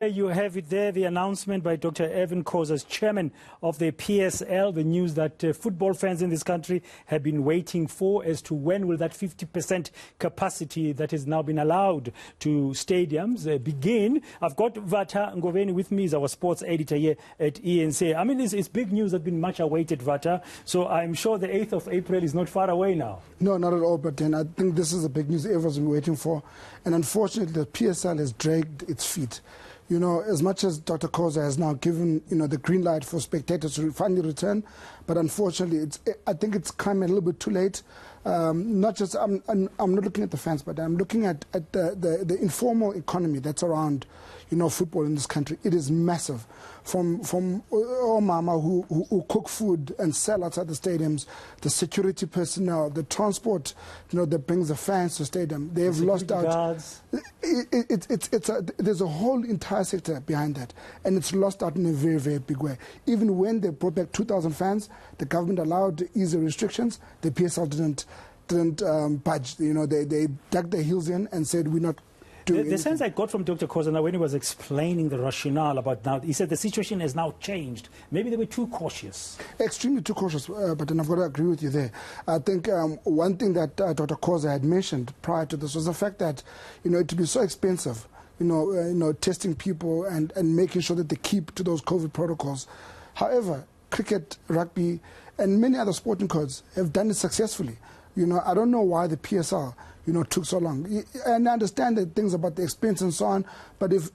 You have it there, the announcement by Dr. Evan Khoza as chairman of the PSL, the news that football fans in this country have been waiting for as to when will that 50% capacity that has now been allowed to stadiums begin. I've got Vata Ngobeni with me, as our sports editor here at eNCA. I mean, it's big news that's been much awaited, Vata. So I'm sure the 8th of April is not far away now. No, not at all, but then I think this is the big news everyone's been waiting for. And unfortunately, the PSL has dragged its feet. You know, as much as Dr. Khoza has now given, the green light for spectators to finally return, but unfortunately, I think it's come a little bit too late. Not just, I'm not looking at the fans, but I'm looking at the informal economy that's around, football in this country. It is massive. From mama who cook food and sell outside the stadiums, the security personnel, the transport, that brings the fans to the stadium. They have lost out. There's a whole entire sector behind that, and it's lost out in a very, very big way. Even when they brought back 2,000 fans, the government allowed easy restrictions. The PSL didn't budge. They dug their heels in and said, we're not. The sense I got from Dr. Khoza now when he was explaining the rationale about now, he said the situation has now changed. Maybe they were too cautious. Extremely too cautious, but then I've got to agree with you there. I think one thing that Dr. Khoza had mentioned prior to this was the fact that, it to be so expensive, testing people and making sure that they keep to those COVID protocols. However, cricket, rugby, and many other sporting codes have done it successfully. I don't know why the PSL, took so long. And I understand that things about the expense and so on, but if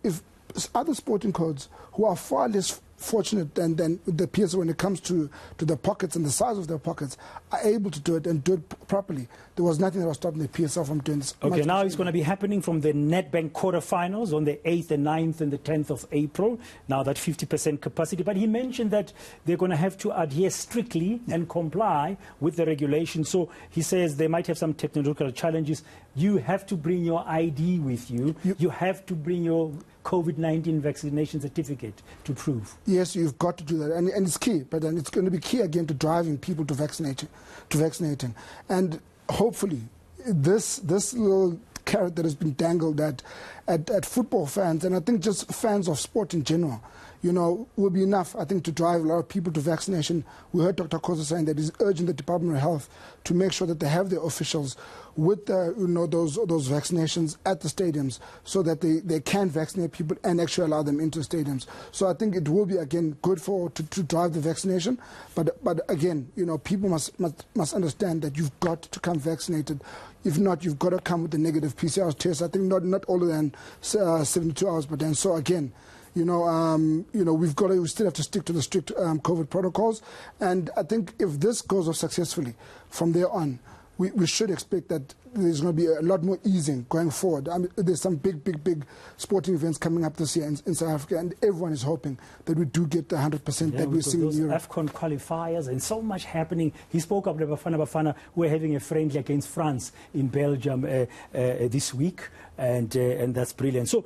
other sporting codes who are far less fortunate than the PSL when it comes to the pockets and the size of their pockets are able to do it and do it properly, there was nothing that was stopping the PSL from doing this. Okay, now it's going to be happening from the Nedbank quarterfinals on the 8th, the 9th and the 10th of April. Now that 50% capacity. But he mentioned that they're going to have to adhere strictly and comply with the regulations. So he says they might have some technological challenges. You have to bring your ID with you. You have to bring your COVID-19 vaccination certificate to prove. Yes, you've got to do that, and it's key. But then it's going to be key again to driving people to vaccinating, and hopefully this little carrot that has been dangled at football fans, and I think just fans of sport in general, will be enough, I think, to drive a lot of people to vaccination. We heard Dr. Khoza saying that he's urging the Department of Health to make sure that they have their officials with those vaccinations at the stadiums so that they can vaccinate people and actually allow them into stadiums. So I think it will be, again, good to drive the vaccination. But again, people must understand that you've got to come vaccinated. If not, you've got to come with a negative PCR test. I think not older than 72 hours. But then, so again, we still have to stick to the strict COVID protocols. And I think if this goes off successfully from there on, we should expect that there's going to be a lot more easing going forward. I mean, there's some big sporting events coming up this year in South Africa, and everyone is hoping that we do get the 100% that we're seeing in Europe. AFCON qualifiers and so much happening. He spoke of the Bafana who are having a friendly against France in Belgium this week, and that's brilliant. So,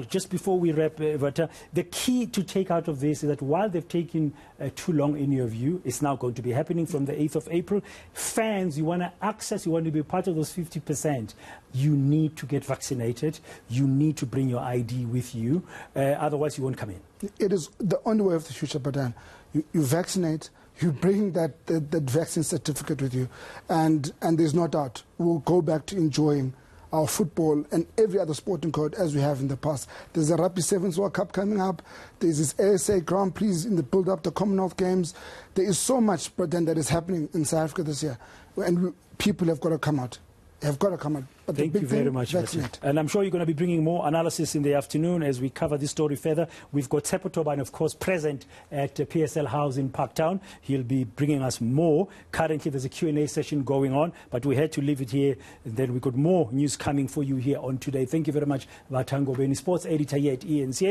just before we wrap, Vata, the key to take out of this is that while they've taken too long in your view, it's now going to be happening from the 8th of April. Fans, you want to access, you want to be part of those 50%, you need to get vaccinated. You need to bring your ID with you. Otherwise, you won't come in. It is the only way of the future, but then you vaccinate, you bring that vaccine certificate with you, and there's no doubt we'll go back to enjoying our football and every other sporting code as we have in the past. There's a Rugby Sevens World Cup coming up. There's this ASA Grand Prix in the build-up to Commonwealth Games. There is so much, but then that is happening in South Africa this year, and people have got to come out. But thank you very much, vaccinate. And I'm sure you're going to be bringing more analysis in the afternoon as we cover this story further. We've got Tsepo Tobane, of course, present at PSL House in Parktown. He'll be bringing us more. Currently, there's a Q&A session going on, but we had to leave it here. And then we've got more news coming for you here on Today. Thank you very much, Vata Ngobeni, sports editor here at eNCA.